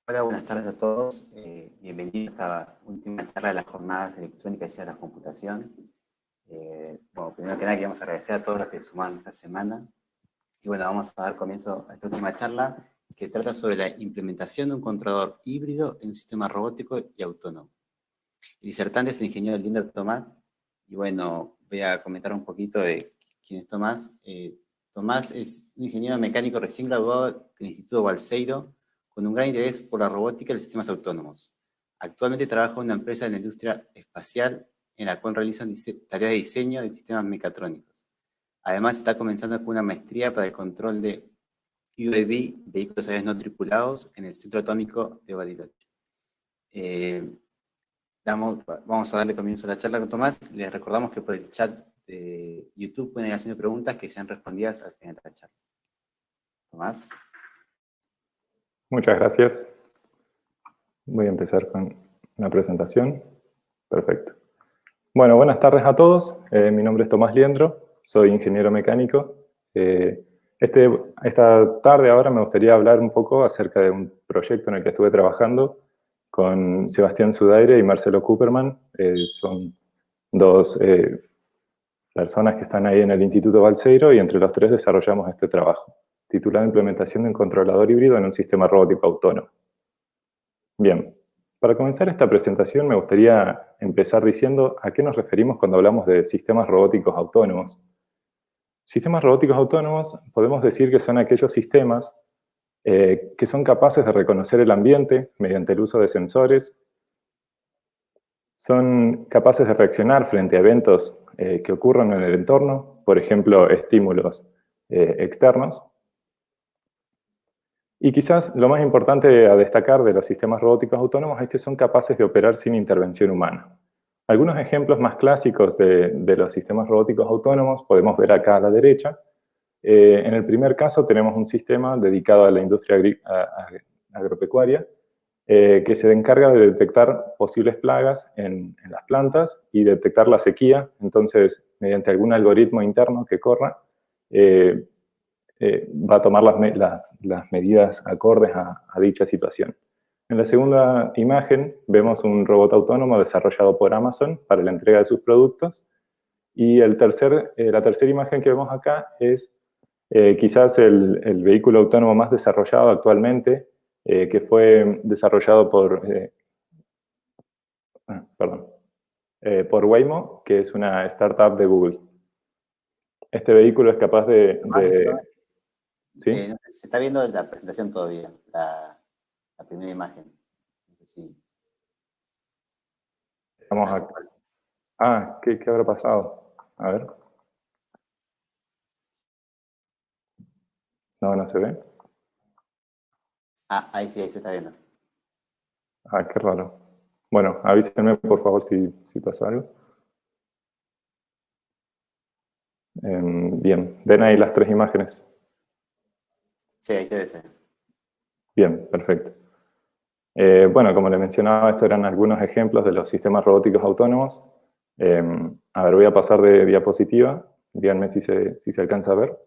Hola, buenas tardes a todos. Bienvenidos a esta última charla de las jornadas de electrónica y ciencias de la computación. Bueno, primero que nada queremos agradecer a todos los que sumaron esta semana. Y bueno, vamos a dar comienzo a esta última charla que trata sobre la implementación de un controlador híbrido en un sistema robótico y autónomo. El disertante es el ingeniero Linder Tomás. Y bueno, voy a comentar un poquito de quién es Tomás. Tomás es un ingeniero mecánico recién graduado del Instituto Balseiro, con un gran interés por la robótica y los sistemas autónomos. Actualmente trabaja en una empresa de la industria espacial en la cual realizan tareas de diseño de sistemas mecatrónicos. Además, está comenzando con una maestría para el control de UAV, vehículos aéreos no tripulados, en el Centro Atómico de Bariloche. Vamos a darle comienzo a la charla con Tomás. Les recordamos que por el chat de YouTube pueden ir haciendo preguntas que sean respondidas al final de la charla. Tomás. Muchas gracias. Voy a empezar con una presentación. Perfecto. Bueno, buenas tardes a todos. Mi nombre es Tomás Liendro, soy ingeniero mecánico. Esta tarde ahora me gustaría hablar un poco acerca de un proyecto en el que estuve trabajando con Sebastián Sudaire y Marcelo Cooperman. Son dos personas que están ahí en el Instituto Balseiro y entre los tres desarrollamos este trabajo, titulado Implementación de un controlador híbrido en un sistema robótico autónomo. Bien, para comenzar esta presentación me gustaría empezar diciendo a qué nos referimos cuando hablamos de sistemas robóticos autónomos. Sistemas robóticos autónomos podemos decir que son aquellos sistemas que son capaces de reconocer el ambiente mediante el uso de sensores, son capaces de reaccionar frente a eventos que ocurran en el entorno, por ejemplo, estímulos externos. Y quizás lo más importante a destacar de los sistemas robóticos autónomos es que son capaces de operar sin intervención humana. Algunos ejemplos más clásicos de los sistemas robóticos autónomos podemos ver acá a la derecha. En el primer caso tenemos un sistema dedicado a la industria agropecuaria que se encarga de detectar posibles plagas en las plantas y detectar la sequía. Entonces, mediante algún algoritmo interno que corra, va a tomar las medidas acordes a dicha situación. En la segunda imagen vemos un robot autónomo desarrollado por Amazon para la entrega de sus productos. Y la tercera imagen que vemos acá es quizás el vehículo autónomo más desarrollado actualmente, que fue desarrollado por Waymo, que es una startup de Google. Este vehículo es capaz ¿sí? Se está viendo la presentación todavía, la primera imagen. No sé si... Vamos a... Ah, ¿qué habrá pasado? A ver. No se ve. Ah, ahí sí, ahí se está viendo. Ah, qué raro. Bueno, avísenme por favor si pasa algo. Bien, ven ahí las tres imágenes. Sí, ahí se ve. Bien, perfecto. Bueno, como les mencionaba, estos eran algunos ejemplos de los sistemas robóticos autónomos. A ver, voy a pasar de diapositiva. Díganme si se alcanza a ver.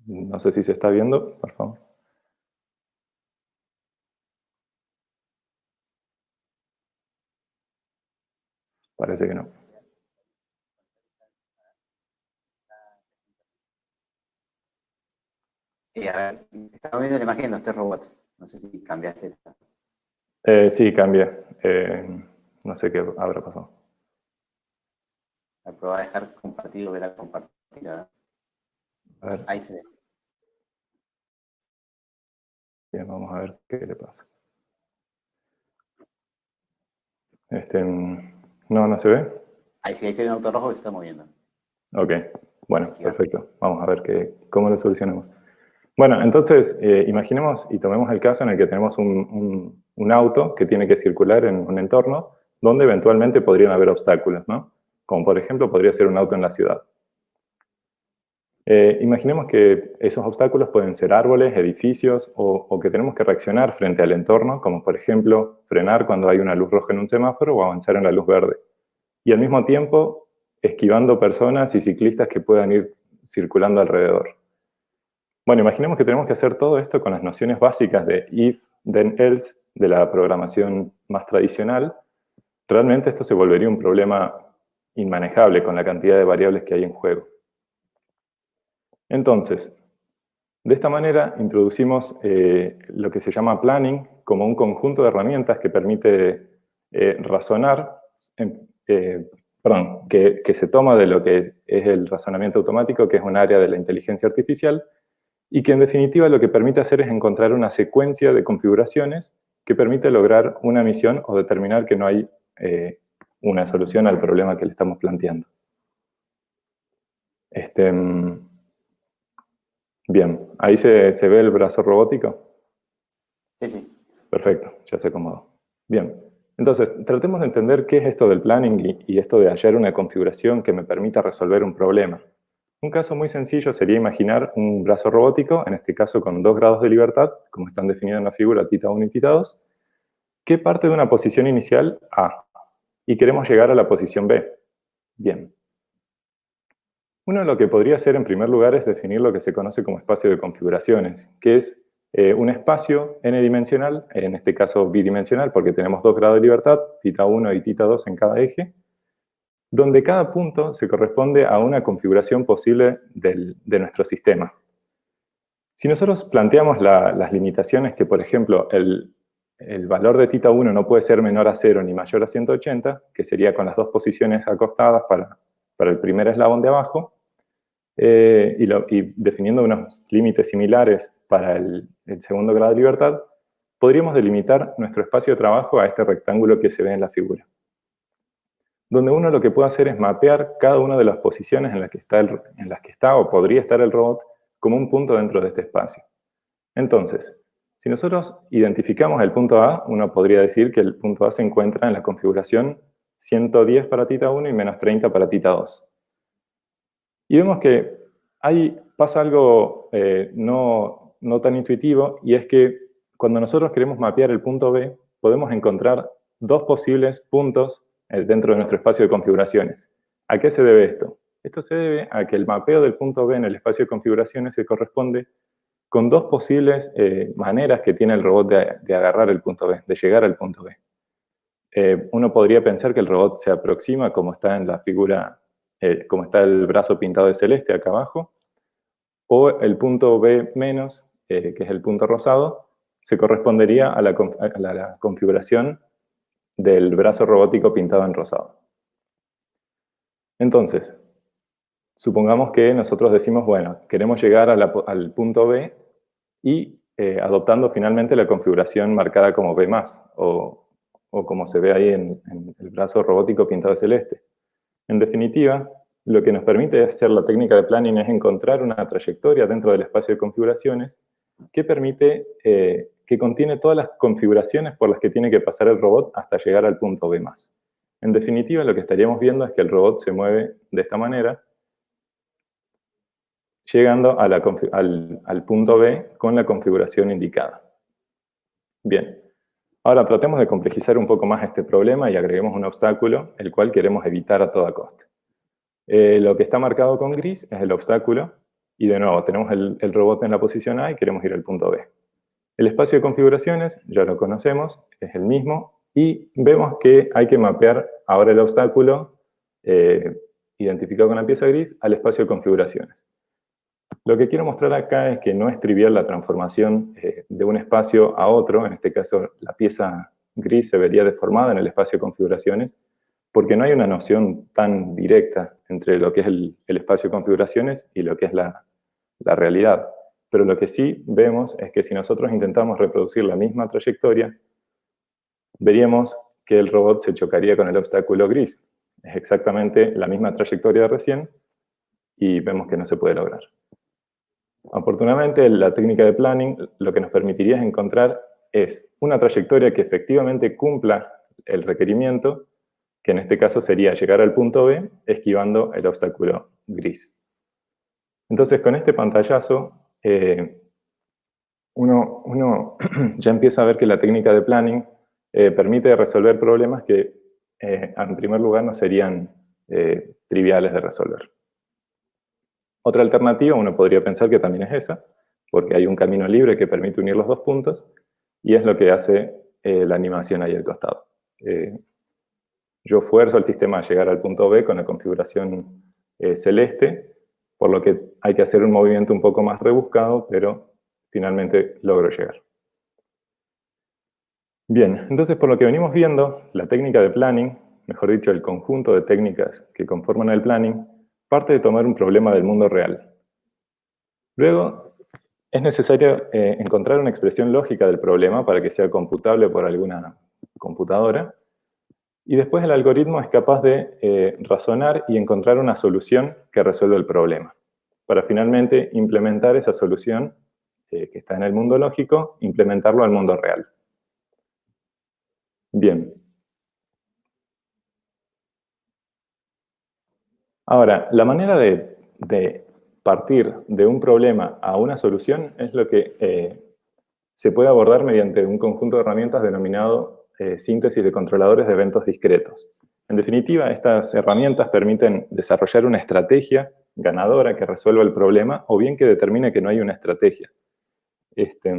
No sé si se está viendo, por favor. Parece que no. A ver, estamos viendo la imagen de los tres robots. No sé si cambiaste. Sí, cambié. No sé qué habrá pasado. La prueba a dejar compartido, verá compartir. A ver. Ahí se ve. Bien, vamos a ver qué le pasa. No se ve. Ahí sí, ahí se ve un auto rojo que se está moviendo. Ok, bueno, perfecto. Vamos a ver cómo lo solucionamos. Bueno, entonces, imaginemos y tomemos el caso en el que tenemos un auto que tiene que circular en un entorno donde eventualmente podrían haber obstáculos, ¿no? Como por ejemplo podría ser un auto en la ciudad. Imaginemos que esos obstáculos pueden ser árboles, edificios o que tenemos que reaccionar frente al entorno, como por ejemplo frenar cuando hay una luz roja en un semáforo o avanzar en la luz verde. Y al mismo tiempo esquivando personas y ciclistas que puedan ir circulando alrededor. Bueno, imaginemos que tenemos que hacer todo esto con las nociones básicas de if, then, else, de la programación más tradicional. Realmente esto se volvería un problema inmanejable con la cantidad de variables que hay en juego. Entonces, de esta manera introducimos lo que se llama planning como un conjunto de herramientas que permite razonar, que se toma de lo que es el razonamiento automático, que es un área de la inteligencia artificial, y que en definitiva lo que permite hacer es encontrar una secuencia de configuraciones que permite lograr una misión o determinar que no hay una solución al problema que le estamos planteando. Bien, ahí se ve el brazo robótico. Sí, sí. Perfecto, ya se acomodó. Bien, entonces tratemos de entender qué es esto del planning y esto de hallar una configuración que me permita resolver un problema. Un caso muy sencillo sería imaginar un brazo robótico, en este caso con 2 grados de libertad, como están definidos en la figura θ1 y θ2, que parte de una posición inicial A, y queremos llegar a la posición B. Bien. Uno lo que podría hacer en primer lugar es definir lo que se conoce como espacio de configuraciones, que es un espacio n-dimensional, en este caso bidimensional, porque tenemos 2 grados de libertad, θ1 y θ2 en cada eje, donde cada punto se corresponde a una configuración posible de nuestro sistema. Si nosotros planteamos las limitaciones que, por ejemplo, el valor de θ1 no puede ser menor a 0 ni mayor a 180, que sería con las 2 posiciones acostadas para el primer eslabón de abajo, y definiendo unos límites similares para el segundo grado de libertad, podríamos delimitar nuestro espacio de trabajo a este rectángulo que se ve en la figura, donde uno lo que puede hacer es mapear cada una de las posiciones en las que está o podría estar el robot como un punto dentro de este espacio. Entonces, si nosotros identificamos el punto A, uno podría decir que el punto A se encuentra en la configuración 110 para θ1 y menos 30 para θ2. Y vemos que ahí pasa algo no tan intuitivo, y es que cuando nosotros queremos mapear el punto B, podemos encontrar 2 posibles puntos dentro de nuestro espacio de configuraciones. ¿A qué se debe esto? Esto se debe a que el mapeo del punto B en el espacio de configuraciones se corresponde con 2 posibles maneras que tiene el robot de agarrar el punto B, de llegar al punto B. Uno podría pensar que el robot se aproxima, como está en la figura, como está el brazo pintado de celeste acá abajo, o el punto B menos, que es el punto rosado, se correspondería a la configuración del brazo robótico pintado en rosado. Entonces, supongamos que nosotros decimos, bueno, queremos llegar al punto B y adoptando finalmente la configuración marcada como B+, o como se ve ahí en el brazo robótico pintado de celeste. En definitiva, lo que nos permite hacer la técnica de planning es encontrar una trayectoria dentro del espacio de configuraciones que permite, que contiene todas las configuraciones por las que tiene que pasar el robot hasta llegar al punto B+. En definitiva, lo que estaríamos viendo es que el robot se mueve de esta manera, llegando al punto B con la configuración indicada. Bien, ahora tratemos de complejizar un poco más este problema y agreguemos un obstáculo, el cual queremos evitar a toda costa. Lo que está marcado con gris es el obstáculo, y de nuevo tenemos el robot en la posición A y queremos ir al punto B. El espacio de configuraciones, ya lo conocemos, es el mismo, y vemos que hay que mapear ahora el obstáculo, identificado con la pieza gris, al espacio de configuraciones. Lo que quiero mostrar acá es que no es trivial la transformación de un espacio a otro. En este caso, la pieza gris se vería deformada en el espacio de configuraciones, porque no hay una noción tan directa entre lo que es el espacio de configuraciones y lo que es la realidad. Pero lo que sí vemos es que si nosotros intentamos reproducir la misma trayectoria, veríamos que el robot se chocaría con el obstáculo gris. Es exactamente la misma trayectoria de recién, y vemos que no se puede lograr. Afortunadamente, la técnica de planning lo que nos permitiría es encontrar una trayectoria que efectivamente cumpla el requerimiento, que en este caso sería llegar al punto B esquivando el obstáculo gris. Entonces, con este pantallazo, uno ya empieza a ver que la técnica de planning permite resolver problemas que, en primer lugar, no serían triviales de resolver. Otra alternativa, uno podría pensar que también es esa, porque hay un camino libre que permite unir los dos puntos, y es lo que hace la animación ahí al costado. Yo fuerzo al sistema a llegar al punto B con la configuración celeste, por lo que hay que hacer un movimiento un poco más rebuscado, pero finalmente logro llegar. Bien, entonces por lo que venimos viendo, la técnica de planning, mejor dicho, el conjunto de técnicas que conforman el planning, parte de tomar un problema del mundo real. Luego, es necesario encontrar una expresión lógica del problema para que sea computable por alguna computadora, y después el algoritmo es capaz de razonar y encontrar una solución que resuelva el problema, para finalmente implementar esa solución que está en el mundo lógico, implementarlo al mundo real. Bien. Ahora, la manera de partir de un problema a una solución es lo que se puede abordar mediante un conjunto de herramientas denominado síntesis de controladores de eventos discretos. En definitiva, estas herramientas permiten desarrollar una estrategia ganadora que resuelva el problema o bien que determine que no hay una estrategia. Estas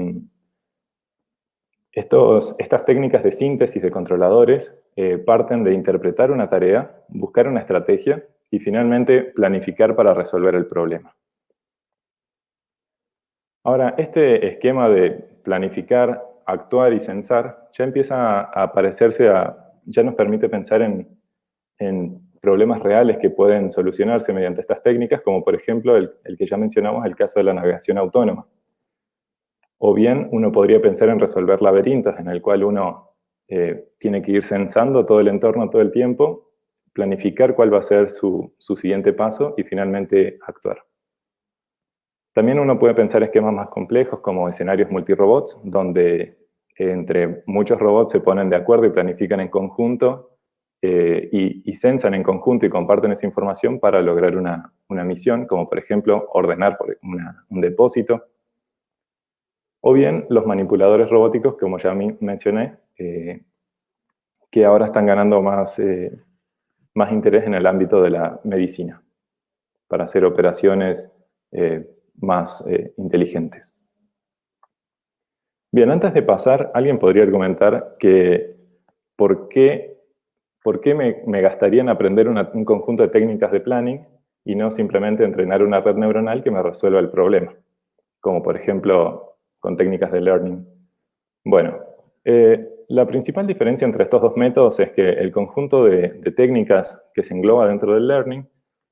técnicas de síntesis de controladores parten de interpretar una tarea, buscar una estrategia y finalmente planificar para resolver el problema. Ahora, este esquema de planificar, actuar y censar ya empieza a parecerse ya nos permite pensar en problemas reales que pueden solucionarse mediante estas técnicas, como por ejemplo el que ya mencionamos, el caso de la navegación autónoma. O bien uno podría pensar en resolver laberintos en el cual uno tiene que ir censando todo el entorno todo el tiempo, planificar cuál va a ser su siguiente paso y finalmente actuar. También uno puede pensar esquemas más complejos como escenarios multirobots, donde entre muchos robots se ponen de acuerdo y planifican en conjunto y censan en conjunto y comparten esa información para lograr una misión, como por ejemplo ordenar un depósito. O bien los manipuladores robóticos, como ya mencioné, que ahora están ganando más interés en el ámbito de la medicina, para hacer operaciones más inteligentes. Bien, antes de pasar, alguien podría argumentar que ¿por qué me gastaría en aprender un conjunto de técnicas de planning y no simplemente entrenar una red neuronal que me resuelva el problema? Como por ejemplo con técnicas de learning. Bueno, la principal diferencia entre estos dos métodos es que el conjunto de técnicas que se engloba dentro del learning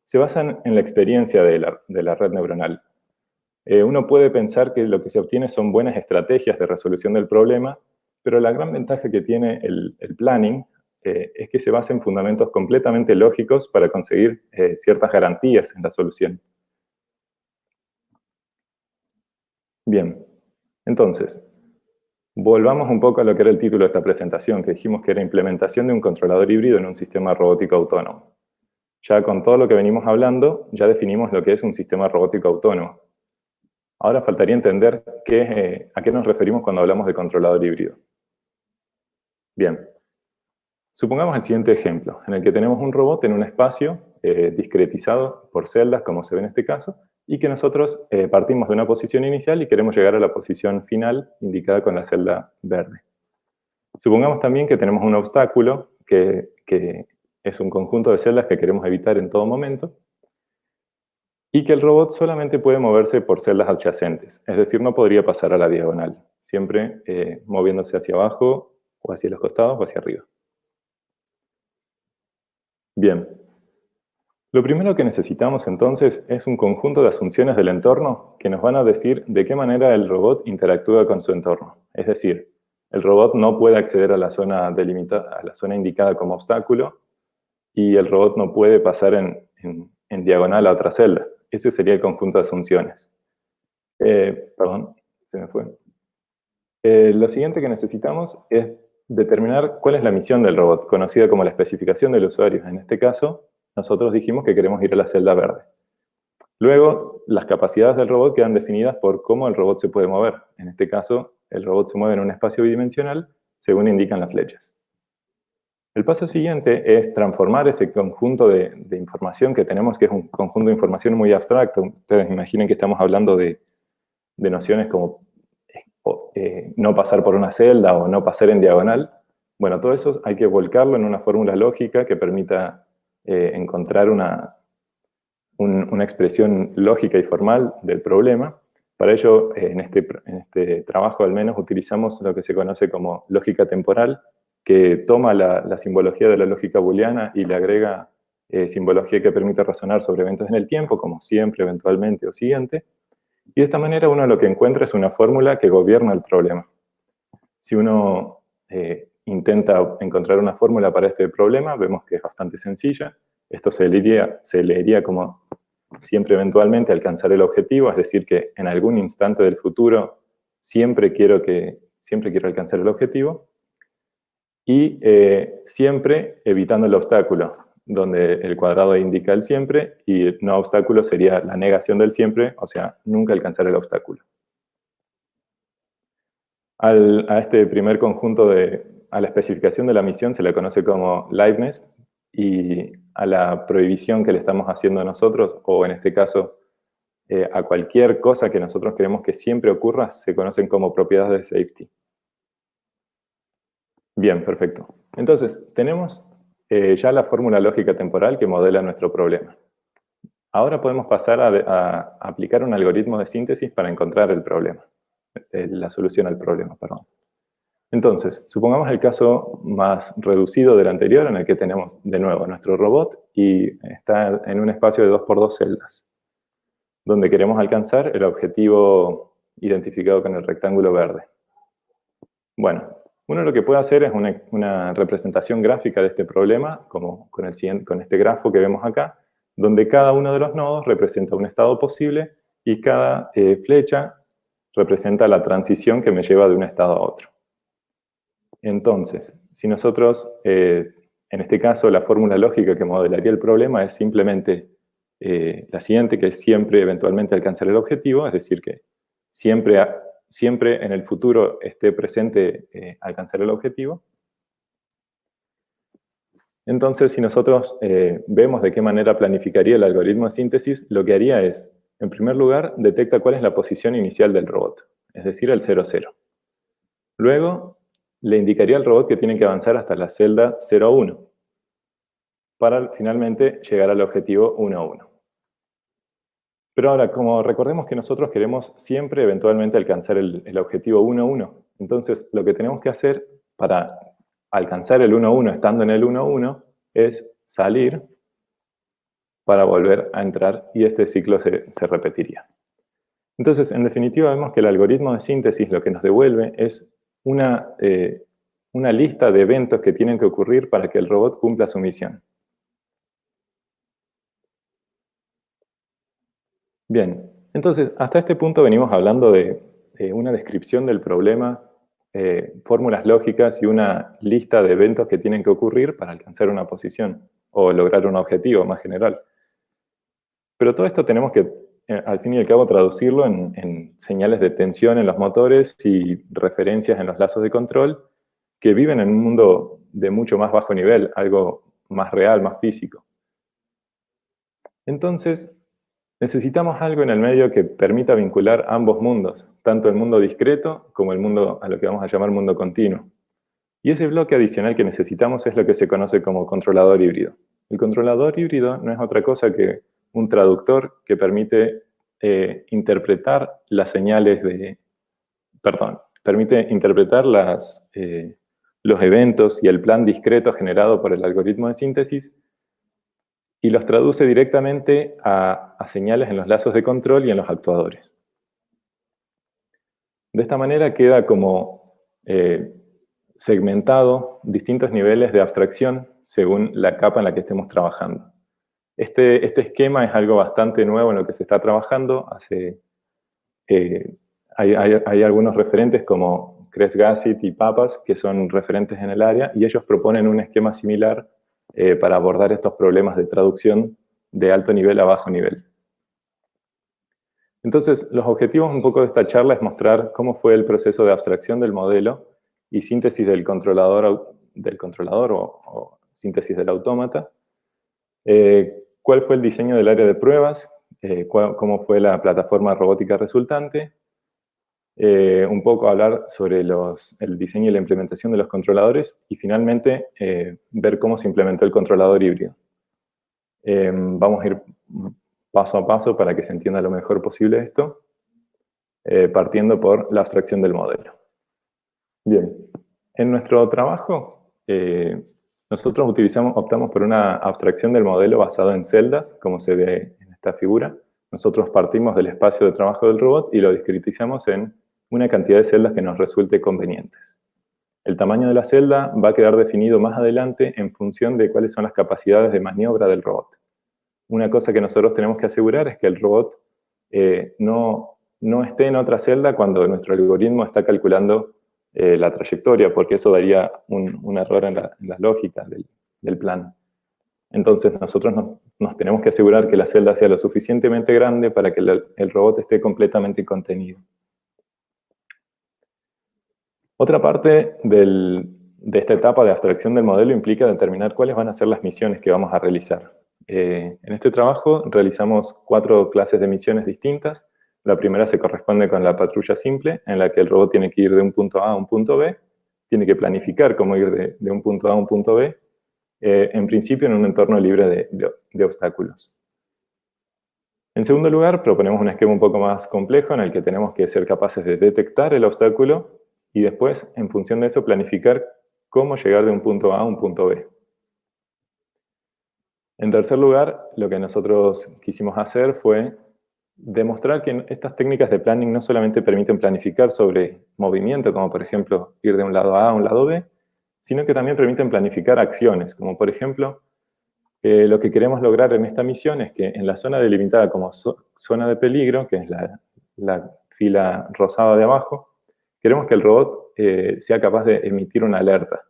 se basan en la experiencia de la red neuronal. Uno puede pensar que lo que se obtiene son buenas estrategias de resolución del problema, pero la gran ventaja que tiene el planning es que se basa en fundamentos completamente lógicos para conseguir ciertas garantías en la solución. Bien, entonces, volvamos un poco a lo que era el título de esta presentación, que dijimos que era implementación de un controlador híbrido en un sistema robótico autónomo. Ya con todo lo que venimos hablando, ya definimos lo que es un sistema robótico autónomo. Ahora faltaría entender a qué nos referimos cuando hablamos de controlador híbrido. Bien, supongamos el siguiente ejemplo, en el que tenemos un robot en un espacio discretizado por celdas, como se ve en este caso, y que nosotros partimos de una posición inicial y queremos llegar a la posición final indicada con la celda verde. Supongamos también que tenemos un obstáculo que es un conjunto de celdas que queremos evitar en todo momento y que el robot solamente puede moverse por celdas adyacentes, es decir, no podría pasar a la diagonal, siempre moviéndose hacia abajo o hacia los costados o hacia arriba. Bien. Lo primero que necesitamos entonces es un conjunto de asunciones del entorno que nos van a decir de qué manera el robot interactúa con su entorno. Es decir, el robot no puede acceder a la zona indicada como obstáculo y el robot no puede pasar en diagonal a otra celda. Ese sería el conjunto de asunciones. Perdón, se me fue. Lo siguiente que necesitamos es determinar cuál es la misión del robot, conocida como la especificación del usuario. En este caso, nosotros dijimos que queremos ir a la celda verde. Luego, las capacidades del robot quedan definidas por cómo el robot se puede mover. En este caso, el robot se mueve en un espacio bidimensional según indican las flechas. El paso siguiente es transformar ese conjunto de información que tenemos, que es un conjunto de información muy abstracto. Ustedes imaginen que estamos hablando de nociones como no pasar por una celda o no pasar en diagonal. Bueno, todo eso hay que volcarlo en una fórmula lógica que permita encontrar una expresión lógica y formal del problema. Para ello, en este trabajo al menos, utilizamos lo que se conoce como lógica temporal, que toma la simbología de la lógica booleana y le agrega simbología que permite razonar sobre eventos en el tiempo, como siempre, eventualmente o siguiente. Y de esta manera uno lo que encuentra es una fórmula que gobierna el problema. Si uno intenta encontrar una fórmula para este problema, vemos que es bastante sencilla. Esto se leería como siempre eventualmente alcanzar el objetivo, es decir, que en algún instante del futuro siempre quiero alcanzar el objetivo, y siempre evitando el obstáculo, donde el cuadrado indica el siempre y el no obstáculo sería la negación del siempre, o sea, nunca alcanzar el obstáculo. A este primer conjunto a la especificación de la misión se le conoce como liveness, y a la prohibición que le estamos haciendo a nosotros, o en este caso a cualquier cosa que nosotros queremos que siempre ocurra, se conocen como propiedades de safety. Bien, perfecto. Entonces, tenemos ya la fórmula lógica temporal que modela nuestro problema. Ahora podemos pasar a aplicar un algoritmo de síntesis para encontrar el problema, la solución al problema, perdón. Entonces, supongamos el caso más reducido del anterior, en el que tenemos de nuevo nuestro robot y está en un espacio de 2x2 celdas, donde queremos alcanzar el objetivo identificado con el rectángulo verde. Bueno, uno lo que puede hacer es una representación gráfica de este problema, como con este grafo que vemos acá, donde cada uno de los nodos representa un estado posible y cada flecha representa la transición que me lleva de un estado a otro. Entonces, si nosotros, en este caso, la fórmula lógica que modelaría el problema es simplemente la siguiente, que es siempre eventualmente alcanzar el objetivo, es decir, que siempre en el futuro esté presente alcanzar el objetivo. Entonces, si nosotros vemos de qué manera planificaría el algoritmo de síntesis, lo que haría es, en primer lugar, detecta cuál es la posición inicial del robot, es decir, el 0, 0. Luego, le indicaría al robot que tiene que avanzar hasta la celda 0, 1, para finalmente llegar al objetivo 1, 1. Pero ahora, como recordemos que nosotros queremos siempre eventualmente alcanzar el objetivo 1, 1, entonces lo que tenemos que hacer para alcanzar el 1, 1 estando en el 1, 1 es salir para volver a entrar y este ciclo se repetiría. Entonces, en definitiva, vemos que el algoritmo de síntesis lo que nos devuelve es una lista de eventos que tienen que ocurrir para que el robot cumpla su misión. Bien, entonces, hasta este punto venimos hablando de una descripción del problema, fórmulas lógicas y una lista de eventos que tienen que ocurrir para alcanzar una posición o lograr un objetivo más general. Pero todo esto tenemos que, al fin y al cabo, traducirlo en señales de tensión en los motores y referencias en los lazos de control que viven en un mundo de mucho más bajo nivel, algo más real, más físico. Entonces, necesitamos algo en el medio que permita vincular ambos mundos, tanto el mundo discreto como el mundo a lo que vamos a llamar mundo continuo. Y ese bloque adicional que necesitamos es lo que se conoce como controlador híbrido. El controlador híbrido no es otra cosa que un traductor que permite interpretar las señales permite interpretar los eventos y el plan discreto generado por el algoritmo de síntesis y los traduce directamente a señales en los lazos de control y en los actuadores. De esta manera queda como segmentado distintos niveles de abstracción según la capa en la que estemos trabajando. Este esquema es algo bastante nuevo en lo que se está trabajando. Hay algunos referentes como Cres-Gassett y Pappas que son referentes en el área y ellos proponen un esquema similar para abordar estos problemas de traducción de alto nivel a bajo nivel. Entonces, los objetivos un poco de esta charla es mostrar cómo fue el proceso de abstracción del modelo y síntesis del controlador del controlador o síntesis del autómata. ¿Cuál fue el diseño del área de pruebas? ¿Cómo fue la plataforma robótica resultante? Un poco hablar sobre el diseño y la implementación de los controladores y finalmente ver cómo se implementó el controlador híbrido. Vamos a ir paso a paso para que se entienda lo mejor posible esto, partiendo por la abstracción del modelo. Bien, en nuestro trabajo nosotros optamos por una abstracción del modelo basado en celdas, como se ve en esta figura. Nosotros partimos del espacio de trabajo del robot y lo discretizamos en una cantidad de celdas que nos resulte convenientes. El tamaño de la celda va a quedar definido más adelante en función de cuáles son las capacidades de maniobra del robot. Una cosa que nosotros tenemos que asegurar es que el robot no esté en otra celda cuando nuestro algoritmo está calculando la trayectoria, porque eso daría un error en la lógica del plan. Entonces nosotros nos tenemos que asegurar que la celda sea lo suficientemente grande para que el robot esté completamente contenido. Otra parte de esta etapa de abstracción del modelo implica determinar cuáles van a ser las misiones que vamos a realizar. En este trabajo realizamos 4 clases de misiones distintas. La primera se corresponde con la patrulla simple, en la que el robot tiene que ir de un punto A a un punto B, tiene que planificar cómo ir de un punto A a un punto B, en principio en un entorno libre de obstáculos. En segundo lugar, proponemos un esquema un poco más complejo en el que tenemos que ser capaces de detectar el obstáculo y después, en función de eso, planificar cómo llegar de un punto A a un punto B. En tercer lugar, lo que nosotros quisimos hacer fue demostrar que estas técnicas de planning no solamente permiten planificar sobre movimiento, como por ejemplo ir de un lado A a un lado B, sino que también permiten planificar acciones, como por ejemplo, lo que queremos lograr en esta misión es que en la zona delimitada como zona de peligro, que es la fila rosada de abajo, queremos que el robot sea capaz de emitir una alerta.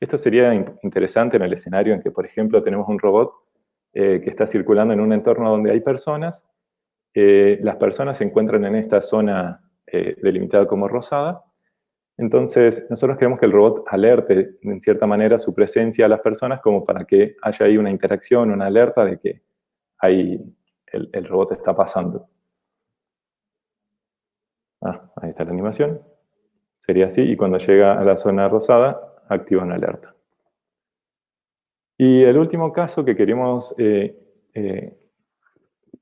Esto sería interesante en el escenario en que, por ejemplo, tenemos un robot que está circulando en un entorno donde hay personas. Las personas se encuentran en esta zona delimitada como rosada. Entonces, nosotros queremos que el robot alerte, en cierta manera, su presencia a las personas como para que haya ahí una interacción, una alerta de que el robot está pasando. Ahí está la animación. Sería así, y cuando llega a la zona rosada, activa una alerta. Y el último caso que queremos que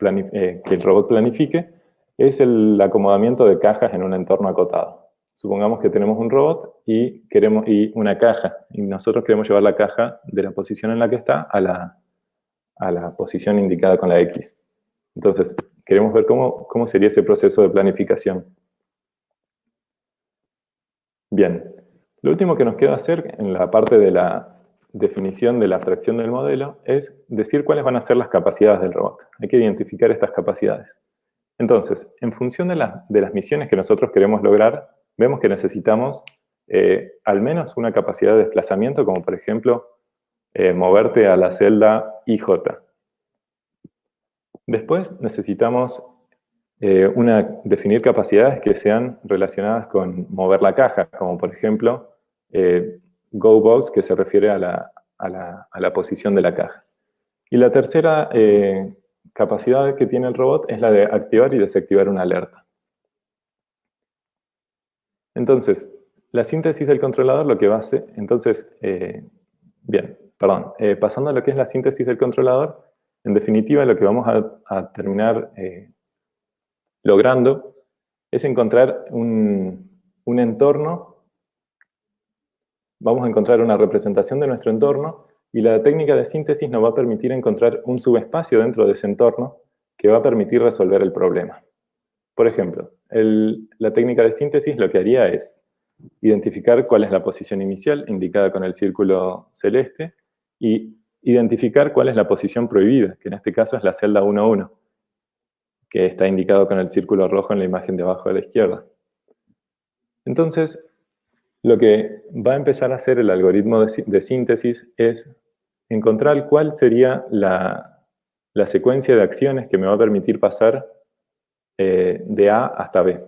el robot planifique es el acomodamiento de cajas en un entorno acotado. Supongamos que tenemos un robot y una caja, y nosotros queremos llevar la caja de la posición en la que está a la posición indicada con la X. Entonces, queremos ver cómo sería ese proceso de planificación. Bien, lo último que nos queda hacer en la parte de la definición de la abstracción del modelo es decir cuáles van a ser las capacidades del robot. Hay que identificar estas capacidades. Entonces, en función de las misiones que nosotros queremos lograr, vemos que necesitamos al menos una capacidad de desplazamiento, como por ejemplo, moverte a la celda IJ. Después necesitamos definir capacidades que sean relacionadas con mover la caja, como por ejemplo, go box, que se refiere a la posición de la caja. Y la tercera capacidad que tiene el robot es la de activar y desactivar una alerta. Entonces, la síntesis del controlador lo que va a hacer, pasando a lo que es la síntesis del controlador, en definitiva lo que vamos a terminar logrando es encontrar un entorno, vamos a encontrar una representación de nuestro entorno y la técnica de síntesis nos va a permitir encontrar un subespacio dentro de ese entorno que va a permitir resolver el problema. Por ejemplo, la técnica de síntesis lo que haría es identificar cuál es la posición inicial indicada con el círculo celeste y identificar cuál es la posición prohibida, que en este caso es la celda 1,1, que está indicado con el círculo rojo en la imagen de abajo a la izquierda. Entonces, lo que va a empezar a hacer el algoritmo de síntesis es encontrar cuál sería la secuencia de acciones que me va a permitir pasar de A hasta B.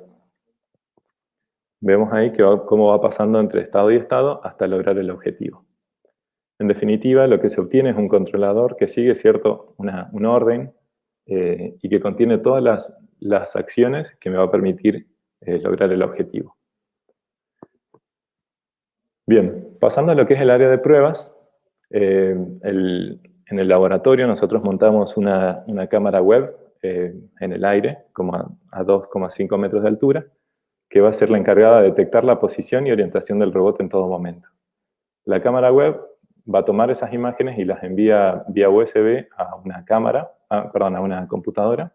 Vemos ahí cómo va pasando entre estado y estado hasta lograr el objetivo. En definitiva, lo que se obtiene es un controlador que sigue un orden y que contiene todas las acciones que me va a permitir lograr el objetivo. Bien, pasando a lo que es el área de pruebas, en el laboratorio nosotros montamos una cámara web en el aire, como a 2,5 metros de altura, que va a ser la encargada de detectar la posición y orientación del robot en todo momento. La cámara web va a tomar esas imágenes y las envía vía USB a a una computadora,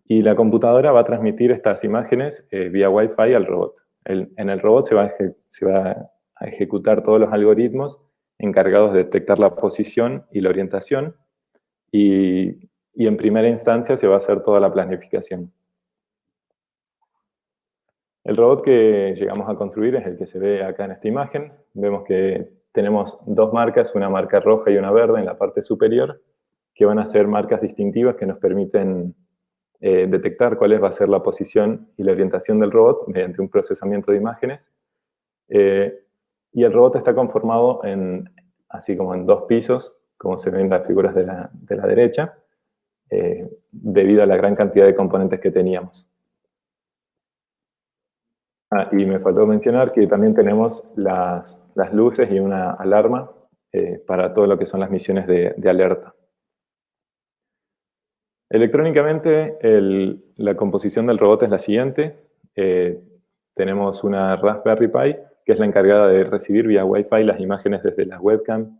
y la computadora va a transmitir estas imágenes vía Wi-Fi al robot. En el robot se va a ejecutar todos los algoritmos encargados de detectar la posición y la orientación, y en primera instancia se va a hacer toda la planificación. El robot que llegamos a construir es el que se ve acá en esta imagen. Vemos que tenemos dos marcas, una marca roja y una verde en la parte superior, que van a ser marcas distintivas que nos permiten detectar cuál va a ser la posición y la orientación del robot mediante un procesamiento de imágenes. Y el robot está conformado así como en dos pisos, como se ven las figuras de la derecha, debido a la gran cantidad de componentes que teníamos. Y me faltó mencionar que también tenemos las luces y una alarma para todo lo que son las misiones de alerta. Electrónicamente, la composición del robot es la siguiente. Tenemos una Raspberry Pi, que es la encargada de recibir vía Wi-Fi las imágenes desde la webcam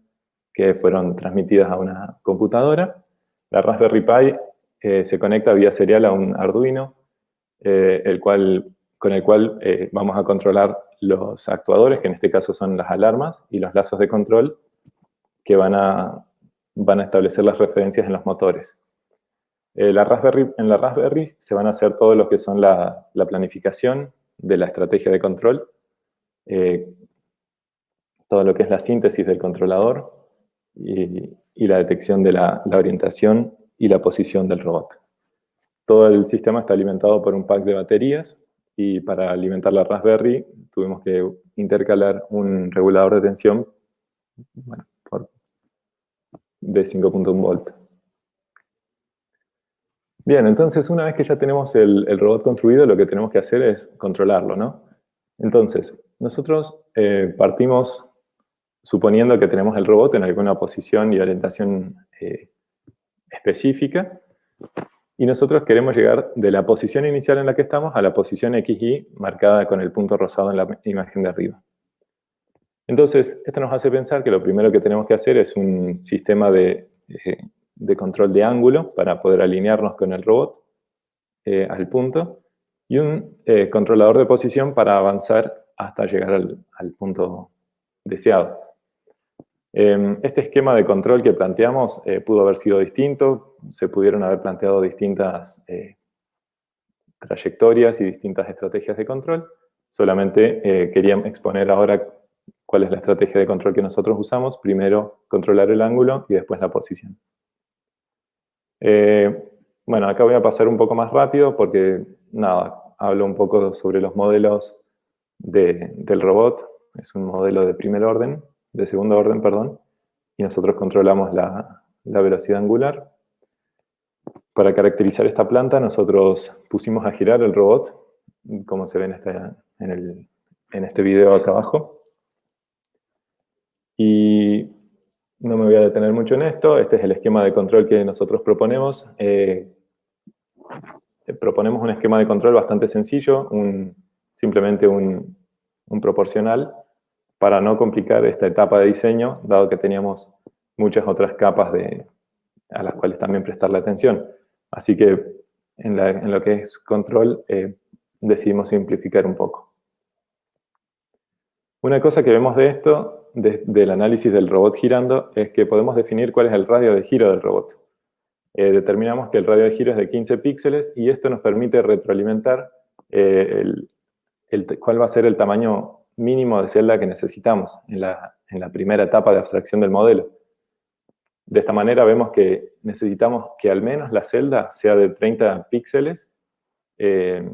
que fueron transmitidas a una computadora. La Raspberry Pi se conecta vía serial a un Arduino, con el cual vamos a controlar los actuadores, que en este caso son las alarmas, y los lazos de control, que van a establecer las referencias en los motores. En la Raspberry se van a hacer todo lo que son la planificación de la estrategia de control, todo lo que es la síntesis del controlador y la detección de la orientación y la posición del robot. Todo el sistema está alimentado por un pack de baterías, y para alimentar la Raspberry tuvimos que intercalar un regulador de tensión de 5.1 volt. Bien, entonces una vez que ya tenemos el robot construido, lo que tenemos que hacer es controlarlo, ¿no? Entonces, nosotros partimos suponiendo que tenemos el robot en alguna posición y orientación específica, y nosotros queremos llegar de la posición inicial en la que estamos a la posición XY marcada con el punto rosado en la imagen de arriba. Entonces, esto nos hace pensar que lo primero que tenemos que hacer es un sistema de control de ángulo para poder alinearnos con el robot al punto, y un controlador de posición para avanzar hasta llegar al punto deseado. Este esquema de control que planteamos pudo haber sido distinto, se pudieron haber planteado distintas trayectorias y distintas estrategias de control. Solamente quería exponer ahora cuál es la estrategia de control que nosotros usamos. Primero controlar el ángulo y después la posición. Bueno, acá voy a pasar un poco más rápido porque, nada, hablo un poco sobre los modelos del robot. Es un modelo de segundo orden, perdón, y nosotros controlamos la velocidad angular. Para caracterizar esta planta, nosotros pusimos a girar el robot, como se ve en este video acá abajo. Y no me voy a detener mucho en esto. Este es el esquema de control que nosotros proponemos. Proponemos un esquema de control bastante sencillo, simplemente un proporcional, para no complicar esta etapa de diseño, dado que teníamos muchas otras capas a las cuales también prestarle atención. Así que en lo que es control decidimos simplificar un poco. Una cosa que vemos de esto, del análisis del robot girando, es que podemos definir cuál es el radio de giro del robot. Determinamos que el radio de giro es de 15 píxeles, y esto nos permite retroalimentar cuál va a ser el tamaño mínimo de celda que necesitamos en la primera etapa de abstracción del modelo. De esta manera vemos que necesitamos que al menos la celda sea de 30 píxeles, que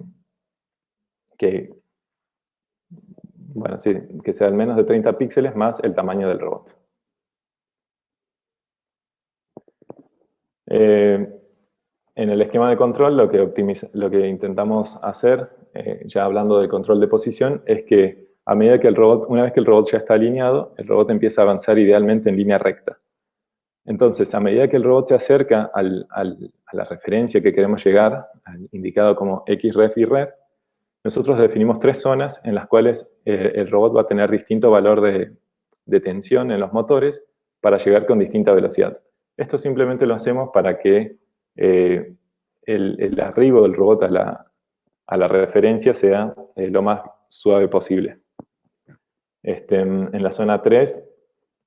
sea al menos de 30 píxeles más el tamaño del robot. En el esquema de control lo que intentamos hacer, ya hablando de control de posición, es que a medida que una vez que el robot ya está alineado, el robot empieza a avanzar idealmente en línea recta. Entonces, a medida que el robot se acerca a la referencia que queremos llegar, indicado como XREF y REF, nosotros definimos 3 zonas en las cuales el robot va a tener distinto valor de tensión en los motores para llegar con distinta velocidad. Esto simplemente lo hacemos para que el arribo del robot a la referencia sea lo más suave posible. En la zona 3,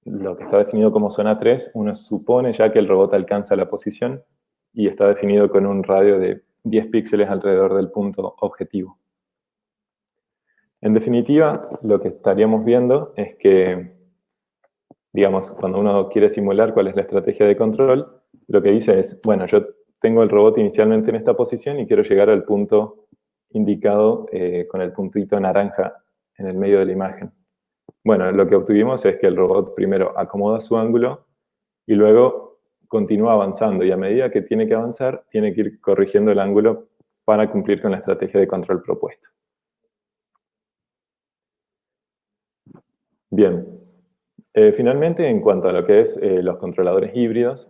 lo que está definido como zona 3, uno supone ya que el robot alcanza la posición y está definido con un radio de 10 píxeles alrededor del punto objetivo. En definitiva, lo que estaríamos viendo es que, digamos, cuando uno quiere simular cuál es la estrategia de control, lo que dice es, bueno, yo tengo el robot inicialmente en esta posición y quiero llegar al punto indicado con el puntito naranja en el medio de la imagen. Bueno, lo que obtuvimos es que el robot primero acomoda su ángulo y luego continúa avanzando, y a medida que tiene que avanzar, tiene que ir corrigiendo el ángulo para cumplir con la estrategia de control propuesta. Bien, finalmente, en cuanto a lo que es los controladores híbridos,